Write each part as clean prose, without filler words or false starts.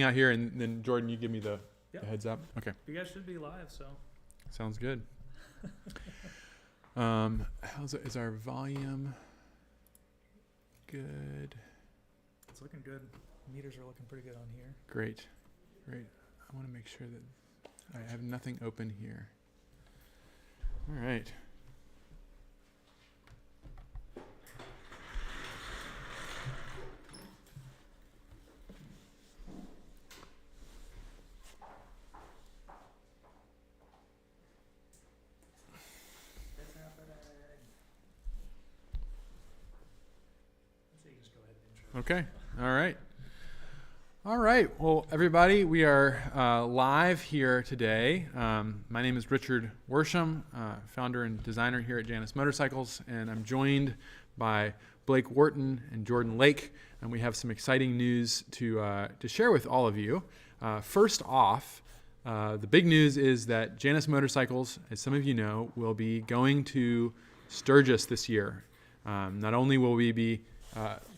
out here, and then Jordan, you give me the heads up. Okay. You guys should be live, so. Sounds good. Is our volume good? It's looking good. Meters are looking pretty good on here. Great. I want to make sure that I have nothing open here. All right. Okay. All right. Well, everybody, we are live here today. My name is Richard Worsham, founder and designer here at Janus Motorcycles, and I'm joined by Blake Wharton and Jordan Lake, and we have some exciting news to share with all of you. First off, the big news is that Janus Motorcycles, as some of you know, will be going to Sturgis this year. Not only will we be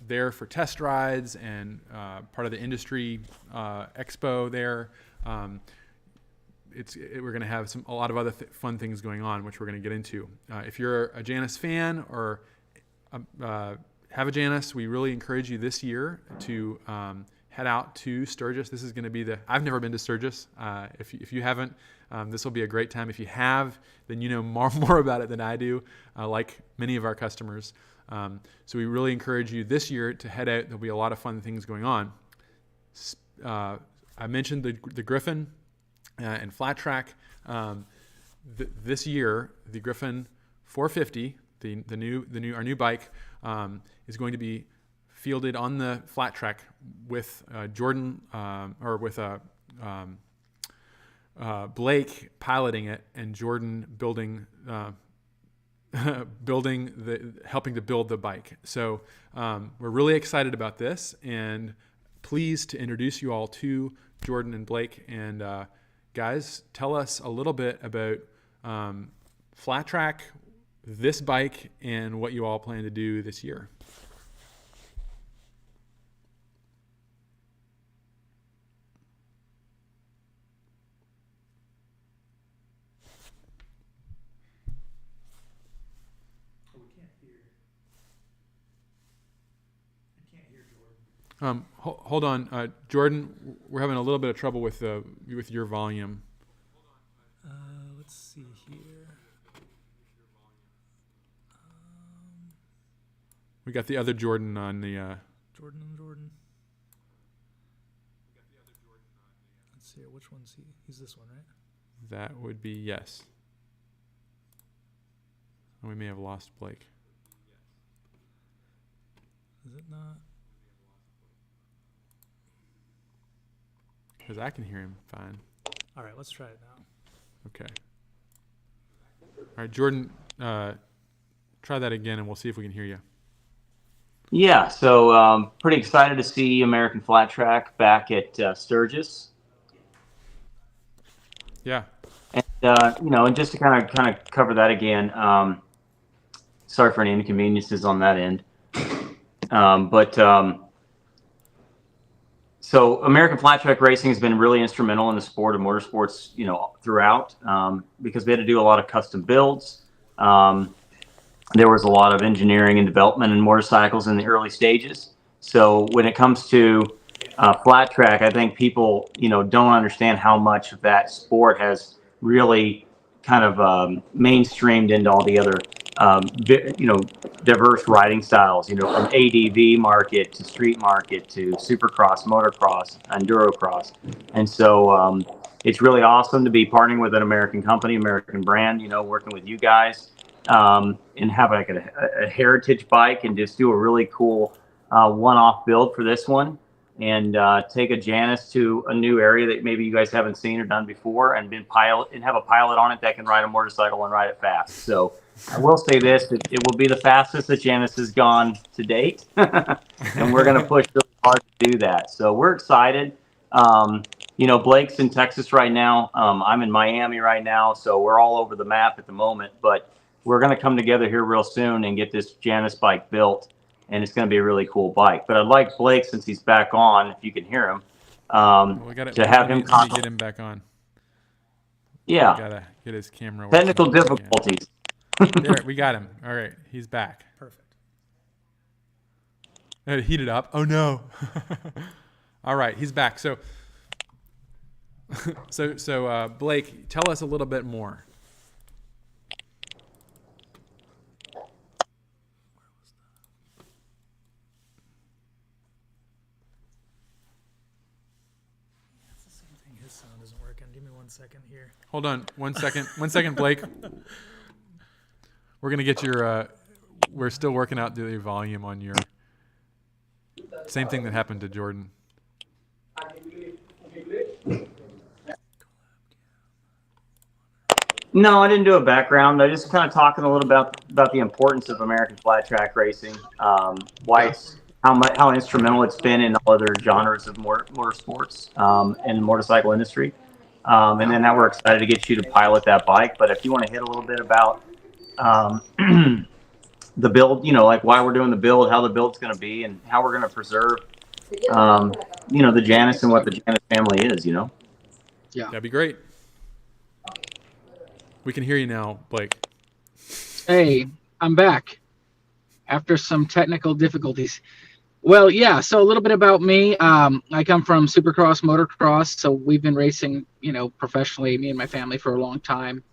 there for test rides and part of the industry expo there. We're going to have a lot of other fun things going on, which we're going to get into. If you're a Janus fan or have a Janus, we really encourage you this year to head out to Sturgis. This is going to be I've never been to Sturgis. If you haven't, this will be a great time. If you have, then you know more about it than I do, like many of our customers. So we really encourage you this year to head out. There'll be a lot of fun things going on. I mentioned the Gryffin and Flattrack. This year, the Gryffin 450, our new bike, is going to be fielded on the Flattrack with Jordan with Blake piloting it and Jordan helping to build the bike. So we're really excited about this and pleased to introduce you all to Jordan and Blake. And guys, tell us a little bit about Flattrack, this bike, and what you all plan to do this year. Hold on, Jordan. We're having a little bit of trouble with your volume. Let's see here. We got the other Jordan on the. Jordan. Let's see here. Which one's he? He's this one, right? That would be yes. We may have lost Blake. Is it not? Because I can hear him fine. All right, let's try it now. Okay. All right, Jordan, try that again, and we'll see if we can hear you. Yeah, so pretty excited to see American Flattrack back at Sturgis. Yeah. And and just to kind of cover that again. Sorry for any inconveniences on that end, So American Flattrack Racing has been really instrumental in the sport of motorsports, throughout, because we had to do a lot of custom builds. There was a lot of engineering and development in motorcycles in the early stages. So when it comes to Flattrack, I think people, don't understand how much of that sport has really kind of mainstreamed into all the other diverse riding styles, from ADV market to street market to supercross, motocross, endurocross. And so it's really awesome to be partnering with an American company, American brand, working with you guys, and have like a heritage bike and just do a really cool one-off build for this one. And take a Janus to a new area that maybe you guys haven't seen or done before, and have a pilot on it that can ride a motorcycle and ride it fast. So I will say this: it will be the fastest that Janus has gone to date, and we're going to push really hard to do that. So we're excited. Blake's in Texas right now. I'm in Miami right now, so we're all over the map at the moment. But we're going to come together here real soon and get this Janus bike built. And it's going to be a really cool bike. But I'd like Blake, since he's back on, if you can hear him, Well, we got to have him let me get him back on. Yeah, We gotta get his camera. technical working again. difficulties. There, we got him. All right, he's back. Perfect. It heated up. Oh no. All right, he's back. So, Blake, tell us a little bit more. It's the same thing. His sound isn't working. Give me 1 second here. Hold on, 1 second. 1 second, Blake. We're gonna get your. We're still working out the volume on your. Same thing that happened to Jordan. No, I didn't do a background. I just kind of talking a little about the importance of American flat track racing, why it's how instrumental it's been in all other genres of motorsports and the motorcycle industry, and then now we're excited to get you to pilot that bike. But if you want to hit a little bit about the build, like why we're doing the build, how the build's going to be, and how we're going to preserve, the Janus and what the Janus family is, Yeah. That'd be great. We can hear you now, Blake. Hey, I'm back after some technical difficulties. Well, yeah, so a little bit about me. I come from Supercross, motocross, so we've been racing, professionally, me and my family, for a long time.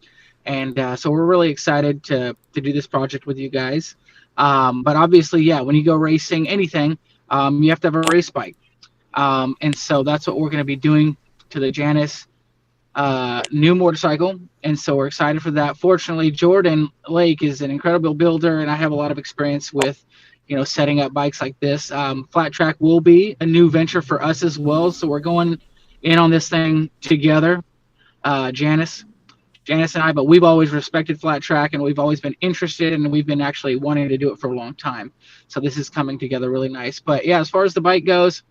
And so we're really excited to do this project with you guys. But obviously, yeah, when you go racing anything, you have to have a race bike. And so that's what we're going to be doing to the Janus new motorcycle, and so we're excited for that. Fortunately, Jordan Lake is an incredible builder, and I have a lot of experience with setting up bikes like this. Flattrack will be a new venture for us as well, so we're going in on this thing together, Janus and I, but we've always respected Flattrack, and we've always been interested, and we've been actually wanting to do it for a long time, so this is coming together really nice. But yeah, as far as the bike goes,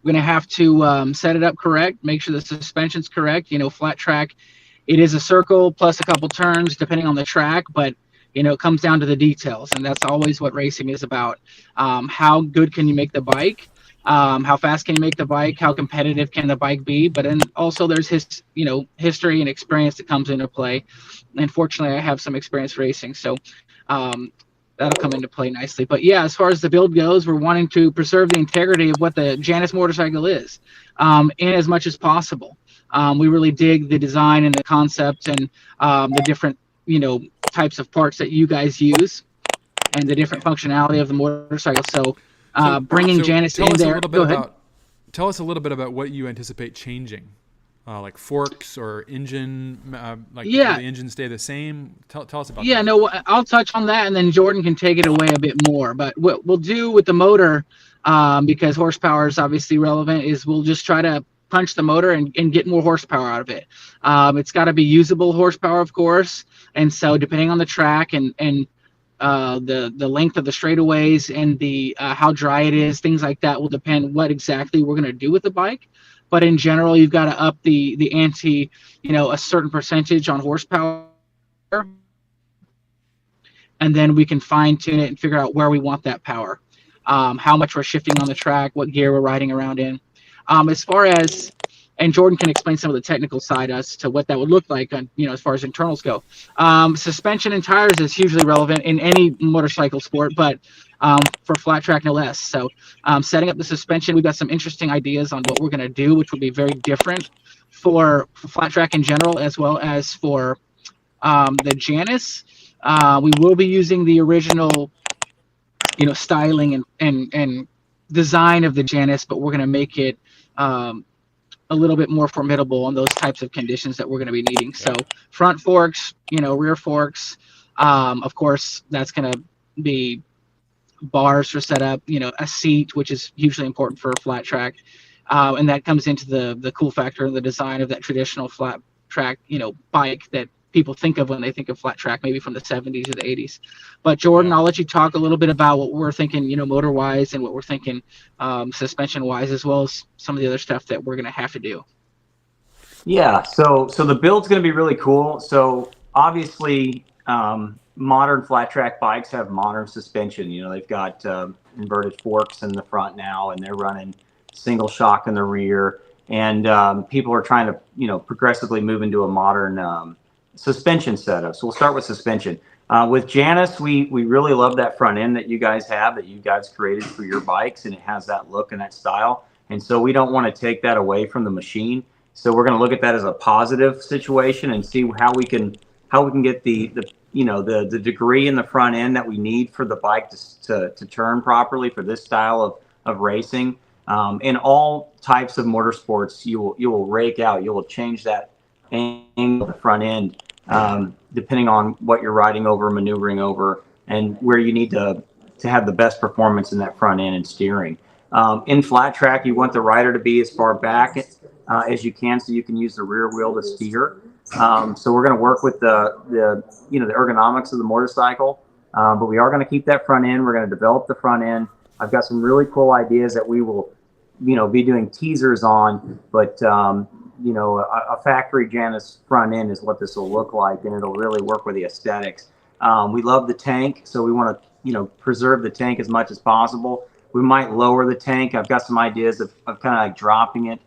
we're going to have to set it up correct, make sure the suspension's correct. Flattrack, it is a circle plus a couple turns depending on the track, but it comes down to the details, and that's always what racing is about. How good can you make the bike? How fast can you make the bike? How competitive can the bike be? But then also there's history and experience that comes into play. And fortunately, I have some experience racing, so that'll come into play nicely. But yeah, as far as the build goes, we're wanting to preserve the integrity of what the Janus motorcycle is, in as much as possible. We really dig the design and the concept and the different, types of parts that you guys use and the different functionality of the motorcycle. So bringing Janus in there. Go ahead. Tell us a little bit about what you anticipate changing. Like forks or engine, will the engine stay the same? Tell us about that. Yeah, no, I'll touch on that, and then Jordan can take it away a bit more. But what we'll do with the motor, because horsepower is obviously relevant, is we'll just try to punch the motor and get more horsepower out of it. It's got to be usable horsepower, of course, and so depending on the track and the length of the straightaways and the how dry it is, things like that will depend what exactly we're going to do with the bike. But in general, you've got to up the ante, a certain percentage on horsepower, and then we can fine tune it and figure out where we want that power, how much we're shifting on the track, what gear we're riding around in. As far as, and Jordan can explain some of the technical side as to what that would look like on, as far as internals go. Suspension and tires is hugely relevant in any motorcycle sport, but for flat track no less. So setting up the suspension, we've got some interesting ideas on what we're going to do, which would be very different for flat track in general, as well as for the Janus. We will be using the original, styling and design of the Janus, but we're going to make it a little bit more formidable on those types of conditions that we're going to be needing. So front forks, rear forks. Of course, that's going to be bars for setup, a seat, which is hugely important for a flat track. And that comes into the cool factor in the design of that traditional flat track, bike that people think of when they think of flat track, maybe from the 70s or the 80s. But Jordan, I'll let you talk a little bit about what we're thinking, motor wise, and what we're thinking suspension wise, as well as some of the other stuff that we're going to have to do. Yeah, so the build's going to be really cool. So obviously, modern flat track bikes have modern suspension. They've got inverted forks in the front now, and they're running single shock in the rear, and people are trying to, progressively move into a modern suspension setup. So we'll start with suspension. With Janus, we really love that front end that you guys have, that you guys created for your bikes, and it has that look and that style. And so we don't want to take that away from the machine. So we're going to look at that as a positive situation and see how we can get the degree in the front end that we need for the bike to turn properly for this style of racing. In all types of motorsports, you will rake out, you will change that angle of the front end, depending on what you're riding over, maneuvering over, and where you need to have the best performance in that front end and steering. In flat track, you want the rider to be as far back as you can, so you can use the rear wheel to steer. So we're going to work with the ergonomics of the motorcycle, but we are going to keep that front end. We're going to develop the front end. I've got some really cool ideas that we will, be doing teasers on, but a factory Janus front end is what this will look like, and it'll really work with the aesthetics. We love the tank, so we want to, preserve the tank as much as possible. We might lower the tank. I've got some ideas of kind of like dropping it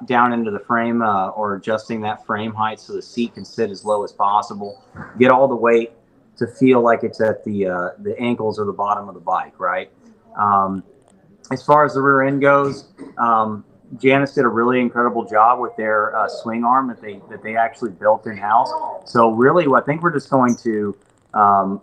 down into the frame, or adjusting that frame height so the seat can sit as low as possible. Get all the weight to feel like it's at the ankles or the bottom of the bike, right? As far as the rear end goes, Janus did a really incredible job with their swing arm that they actually built in house. So really, I think we're just going to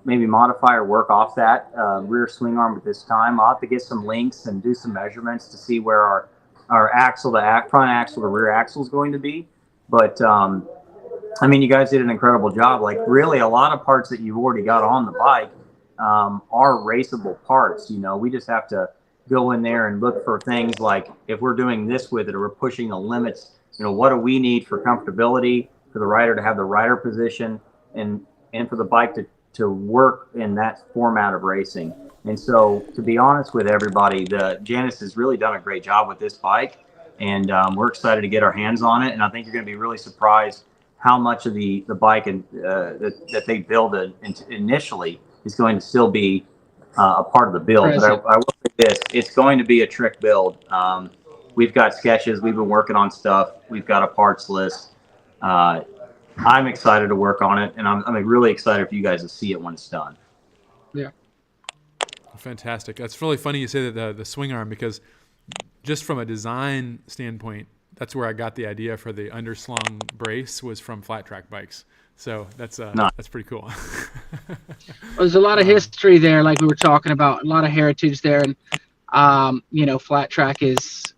maybe modify or work off that rear swing arm at this time. I'll have to get some links and do some measurements to see where our axle, the front axle, the rear axle is going to be. But you guys did an incredible job. Like, really, a lot of parts that you've already got on the bike are raceable parts. We just have to go in there and look for things like, if we're doing this with it, or we're pushing the limits, what do we need for comfortability, for the rider to have the rider position, and for the bike to work in that format of racing. And so, to be honest with everybody, the Janus has really done a great job with this bike, and we're excited to get our hands on it. And I think you're going to be really surprised how much of the bike that they build initially is going to still be a part of the build. But I will say this: it's going to be a trick build. We've got sketches. We've been working on stuff. We've got a parts list. I'm excited to work on it, and I'm really excited for you guys to see it when it's done. Yeah. Fantastic. That's really funny you say that the swing arm, because just from a design standpoint, that's where I got the idea for the underslung brace, was from flat track bikes. So that's pretty cool. There's a lot of history there, like we were talking about, a lot of heritage there, and flat track is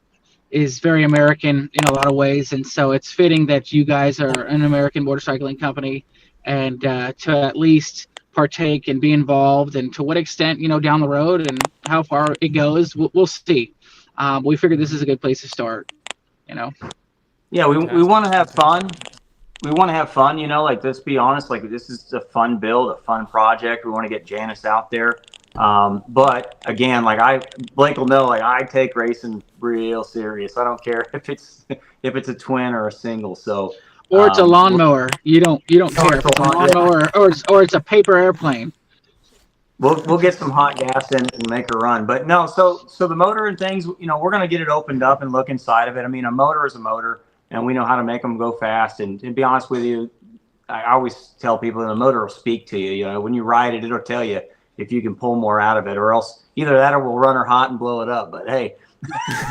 very American in a lot of ways, and so it's fitting that you guys are an American motorcycling company, and to at least partake and be involved, and to what extent, down the road and how far it goes, we'll see. We figured this is a good place to start. Yeah, we want to have fun. We want to have fun, like, let's be honest, like, this is a fun build, a fun project. We want to get Janus out there. But again, like Blake will know, like, I take racing real serious. I don't care if it's a twin or a single. So, or it's a lawnmower. You don't care if it's a lawnmower, or it's a paper airplane. We'll get some hot gas in and make a run. But no, so the motor and things, we're going to get it opened up and look inside of it. A motor is a motor, and we know how to make them go fast. And to be honest with you, I always tell people that the motor will speak to you. When you ride it, it'll tell you if you can pull more out of it, or else either that or we'll run her hot and blow it up. But hey.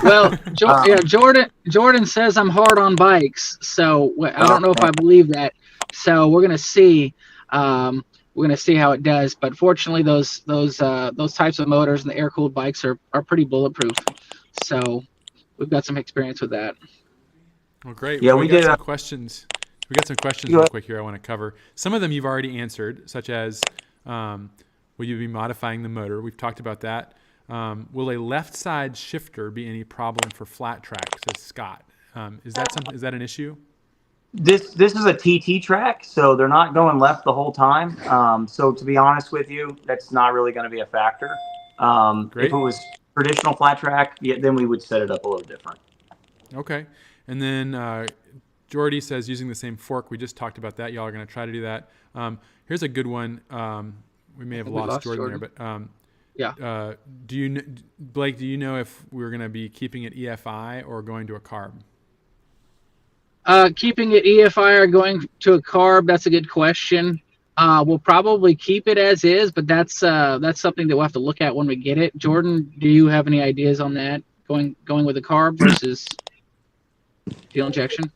Well, Jordan says I'm hard on bikes, so I don't know if I believe that. So we're gonna see. We're gonna see how it does. But fortunately, those types of motors and the air-cooled bikes are pretty bulletproof. So we've got some experience with that. Well, great. Yeah, we got some questions. We got some questions real quick here I want to cover. Some of them you've already answered, such as, will you be modifying the motor? We've talked about that. Will a left side shifter be any problem for flat track? Says Scott. Is that an issue? This is a TT track, so they're not going left the whole time. So to be honest with you, that's not really going to be a factor. If it was traditional flat track, then we would set it up a little different. Okay. And then Jordy says using the same fork. We just talked about that. Y'all are going to try to do that. Here's a good one. We may have lost Jordan there, but Blake, do you know if we're going to be keeping it EFI or going to a carb? Keeping it EFI or going to a carb, that's a good question. We'll probably keep it as is, but that's something that we'll have to look at when we get it. Jordan, do you have any ideas on that? Going with a carb versus fuel injection?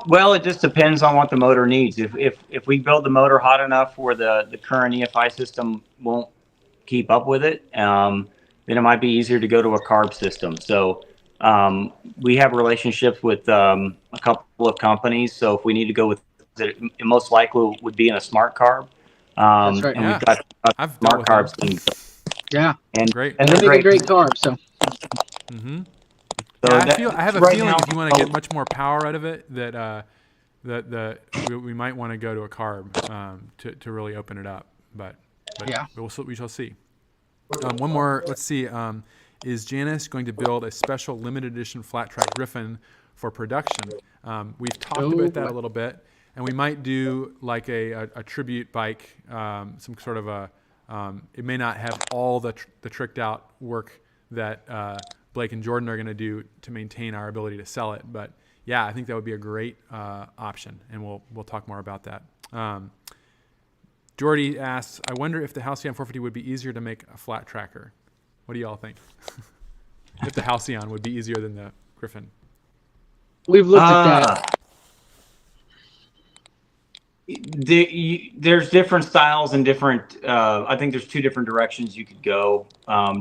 Well, it just depends on what the motor needs. If we build the motor hot enough where the current EFI system won't keep up with it, then it might be easier to go to a carb system. So we have relationships with a couple of companies. So if we need to go with it most likely would be in a smart carb. That's right. And Yeah. we've got I've smart dealt with carbs. Yeah. And Great. And they they're make a great. great carb. So. Mm-hmm. So Yeah, I have a right feeling now- if you want to get much more power out of it, that we might want to go to a carb to really open it up. But Yeah. we shall see. One more. Let's see. Is Janus going to build a special limited edition Flattrack Gryffin for production? We've talked about that a little bit, and we might do like a tribute bike, some sort of a. It may not have all the tricked out work that Blake and Jordan are going to do to maintain our ability to sell it, but yeah, I think that would be a great option, and we'll talk more about that. Jordy asks, I wonder if the Halcyon 450 would be easier to make a flat tracker. What do y'all think? If the Halcyon would be easier than the Gryffin? We've looked at that. There's different styles and different. I think there's two different directions you could go,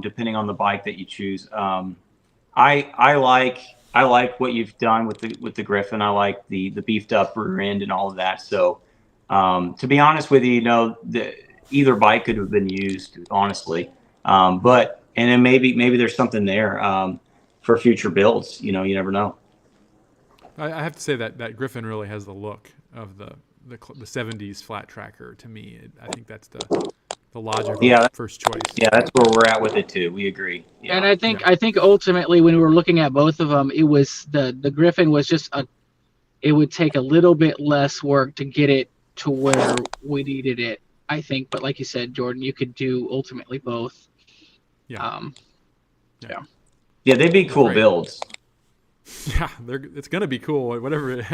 depending on the bike that you choose. I like what you've done with the Gryffin. I like the beefed up rear end and all of that. So, to be honest with you, either bike could have been used, honestly. But then maybe there's something there for future builds. You never know. I have to say that Gryffin really has the look of the 70s flat tracker to me. I think that's the logical first choice. Yeah, that's where we're at with it too. We agree. Yeah. And I think ultimately when we were looking at both of them, it was the Gryffin was just it would take a little bit less work to get it to where we needed it, I think. But like you said, Jordan, you could do ultimately both. Yeah. Yeah, they'd be cool builds. Yeah, it's going to be cool, whatever it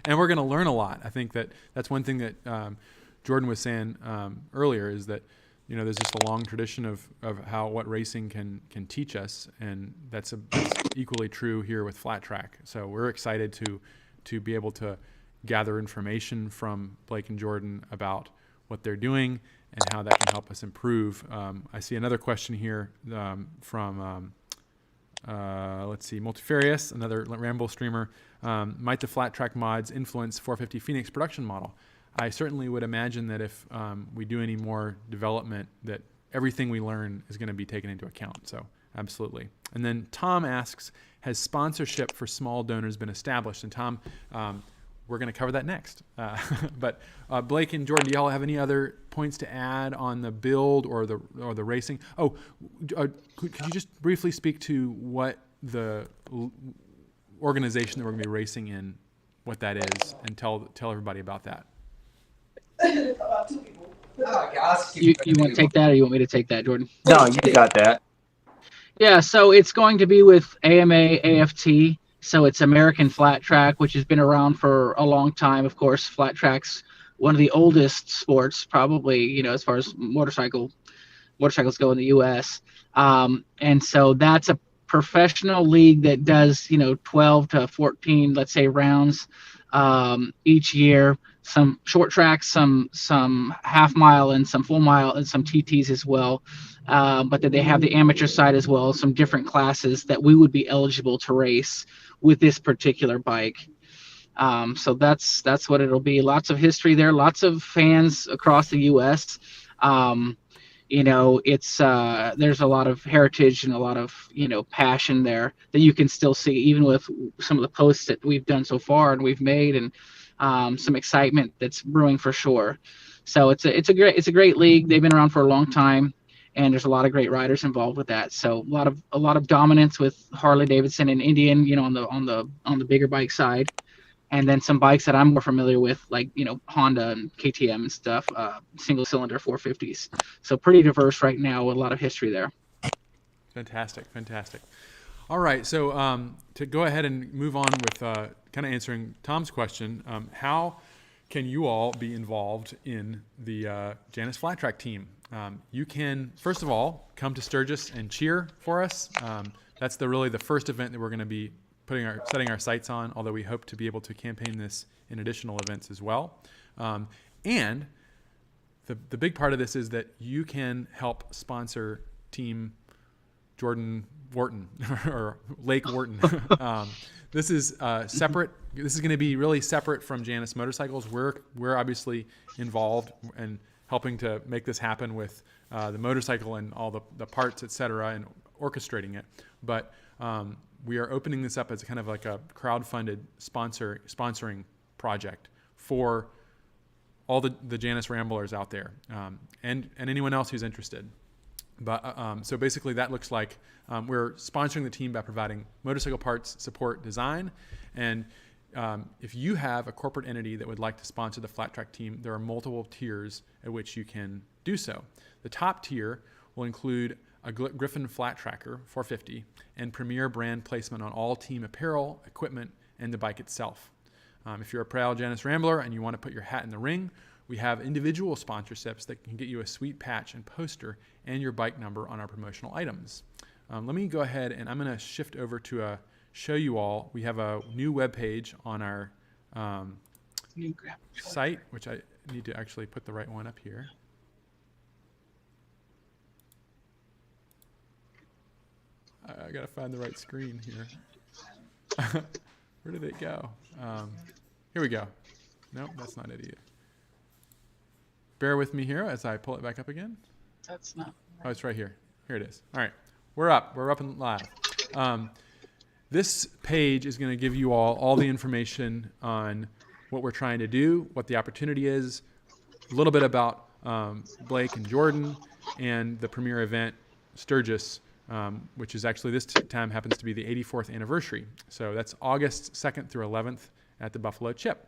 and we're going to learn a lot. I think that's one thing that Jordan was saying earlier is that there's just a long tradition of what racing can teach us, and that's equally true here with Flattrack. So we're excited to be able to gather information from Blake and Jordan about what they're doing and how that can help us improve. I see another question here from let's see, Multifarious, another Ramble streamer. Might the Flattrack mods influence 450 Phoenix production model? I certainly would imagine that if we do any more development, that everything we learn is going to be taken into account. So absolutely. And then Tom asks, has sponsorship for small donors been established? And Tom, we're going to cover that next. But Blake and Jordan, do y'all have any other points to add on the build or the racing? Oh, could you just briefly speak to what the organization that we're going to be racing in, what that is, and tell everybody about that? You want to take that, or you want me to take that, Jordan? No, you got that. Yeah, so it's going to be with AMA AFT. So it's American Flattrack, which has been around for a long time. Of course, Flattrack's one of the oldest sports, probably, as far as motorcycles go in the U.S. And so that's a professional league that does, 12 to 14, let's say, rounds each year. Some short tracks, some half mile, and some full mile, and some TTs as well. But then they have the amateur side as well, some different classes that we would be eligible to race with this particular bike. So that's what it'll be. Lots of history there, lots of fans across the U.S. It's there's a lot of heritage and a lot of passion there that you can still see even with some of the posts that we've done so far and we've made, and some excitement that's brewing for sure. So it's a great league. They've been around for a long time, and there's a lot of great riders involved with that. So a lot of dominance with Harley Davidson and Indian, on the bigger bike side. and then some bikes that I'm more familiar with, like Honda and KTM and stuff, single cylinder 450s. So pretty diverse right now with a lot of history there. Fantastic. All right, so to go ahead and move on with kind of answering Tom's question, how can you all be involved in the Janus Flattrack team? You can, first of all, come to Sturgis and cheer for us. That's really the first event that we're going to be setting our sights on, although we hope to be able to campaign this in additional events as well. And the big part of this is that you can help sponsor Team Jordan Wharton or Lake Wharton. This is separate. This is going to be really separate from Janus Motorcycles. We're obviously involved in helping to make this happen with the motorcycle and all the parts, et cetera, and orchestrating it. But we are opening this up as kind of like a crowd-funded sponsoring project for all the Janus Ramblers out there, and anyone else who's interested. But so basically that looks like we're sponsoring the team by providing motorcycle parts, support, design. And if you have a corporate entity that would like to sponsor the Flattrack team, there are multiple tiers at which you can do so. The top tier will include a Gryffin Flat Tracker 450 and premier brand placement on all team apparel, equipment, and the bike itself. If you're a proud Janus Rambler and you want to put your hat in the ring, we have individual sponsorships that can get you a sweet patch and poster and your bike number on our promotional items. Let me go ahead and I'm going to shift over to show you all. We have a new web page on our site, which I need to actually put the right one up here. I got to find the right screen here. Where did it go? Here we go. Nope, that's not it either. Bear with me here as I pull it back up again. That's not. Oh, it's right here. Here it is. All right. We're up. We're up and live. This page is going to give you all the information on what we're trying to do, what the opportunity is, a little bit about Blake and Jordan, and the premier event, Sturgis, which is actually this time happens to be the 84th anniversary. So that's August 2nd through 11th at the Buffalo Chip.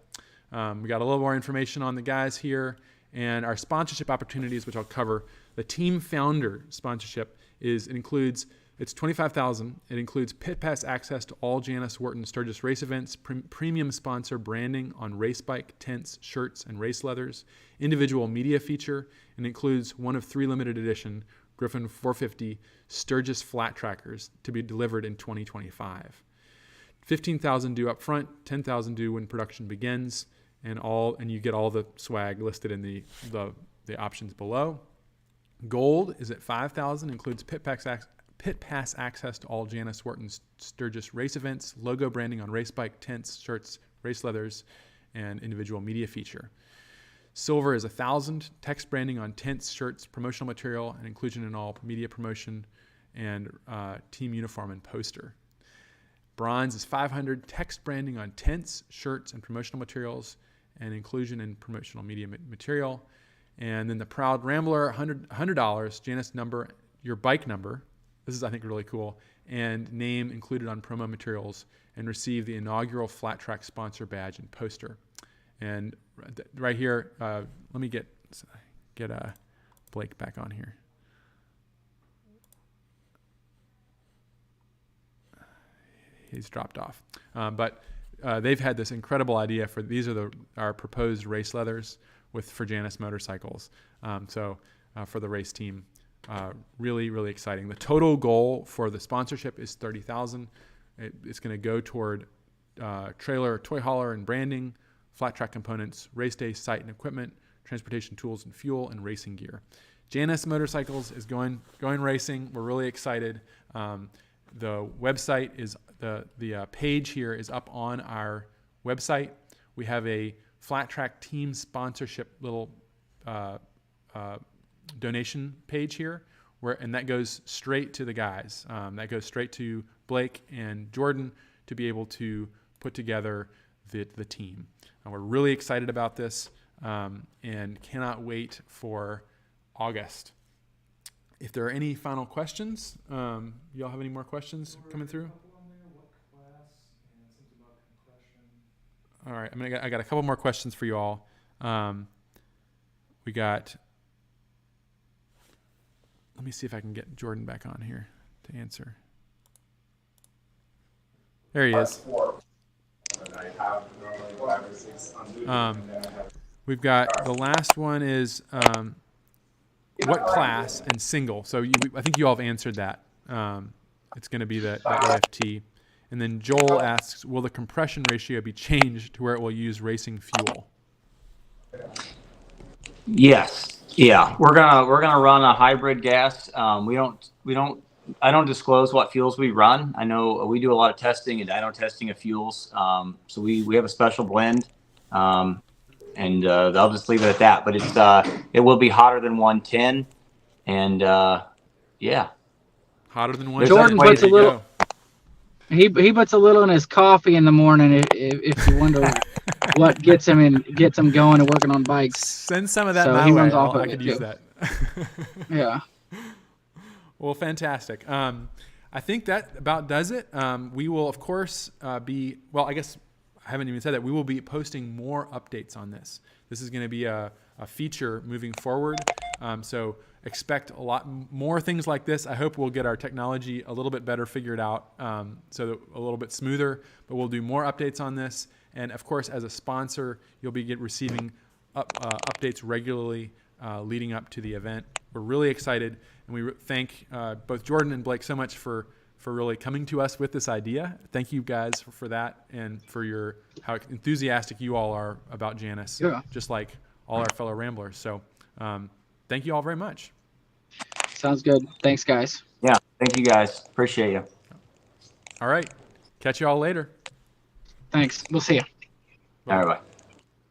We got a little more information on the guys here and our sponsorship opportunities, which I'll cover. The team founder sponsorship includes it's $25,000. It includes pit pass access to all Janus Wharton Sturgis race events, premium sponsor branding on race bike, tents, shirts, and race leathers, individual media feature, and includes one of 3 limited edition Gryffin 450 Sturgis flat trackers to be delivered in 2025. $15,000 due up front, $10,000 due when production begins, and you get all the swag listed in the options below. Gold is at $5,000, includes pit pass access to all Janus Wharton Sturgis race events, logo branding on race bike, tents, shirts, race leathers, and individual media feature. Silver is $1,000, text branding on tents, shirts, promotional material, and inclusion in all media promotion, and team uniform and poster. Bronze is $500, text branding on tents, shirts, and promotional materials, and inclusion in promotional media material. And then the Proud Rambler, $100, Janus number, your bike number. This is, I think, really cool. And name included on promo materials, and receive the inaugural Flattrack sponsor badge and poster. And right here, let me get Blake back on here. He's dropped off. But they've had this incredible idea for these are our proposed race leathers for Janus Motorcycles. So for the race team, really, really exciting. The total goal for the sponsorship is $30,000. It's going to go toward trailer, toy hauler, and branding, flat track components, race day site and equipment, transportation tools and fuel, and racing gear. Janus Motorcycles is going racing. We're really excited. The website is the page here is up on our website. We have a Flattrack team sponsorship little donation page here, and that goes straight to the guys. That goes straight to Blake and Jordan to be able to put together the team. And we're really excited about this and cannot wait for August. If there are any final questions, y'all have any more questions coming through? What class and something about compression. All right, I got a couple more questions for you all. We got. Let me see if I can get Jordan back on here to answer. There he is. We've got the last one is what class and single. So I think you all have answered that. It's going to be the AFT. And then Joel asks, will the compression ratio be changed to where it will use racing fuel? Yes. Yeah. We're gonna run a hybrid gas. I don't disclose what fuels we run. I know we do a lot of testing and dyno testing of fuels. So we have a special blend. And I'll just leave it at that. But it will be hotter than 110. And yeah. Hotter than 110. Jordan puts a little. He puts a little in his coffee in the morning if you wonder what gets him going and working on bikes. Send some of that So my he way. runs off of I it could use too. that. Yeah. Well, fantastic. I think that about does it. We will, of course, I guess I haven't even said that. We will be posting more updates on this. This is going to be a feature moving forward. So expect a lot more things like this. I hope we'll get our technology a little bit better figured out, so that a little bit smoother, but we'll do more updates on this. And of course, as a sponsor, you'll be receiving updates regularly leading up to the event. We're really excited, and we thank both Jordan and Blake so much for really coming to us with this idea. Thank you guys for that, and for how enthusiastic you all are about Janus, just like all our fellow ramblers. So thank you all very much. Sounds good. Thanks, guys. Yeah. Thank you guys. Appreciate you. All right. Catch you all later. Thanks. We'll see you. All right. Bye.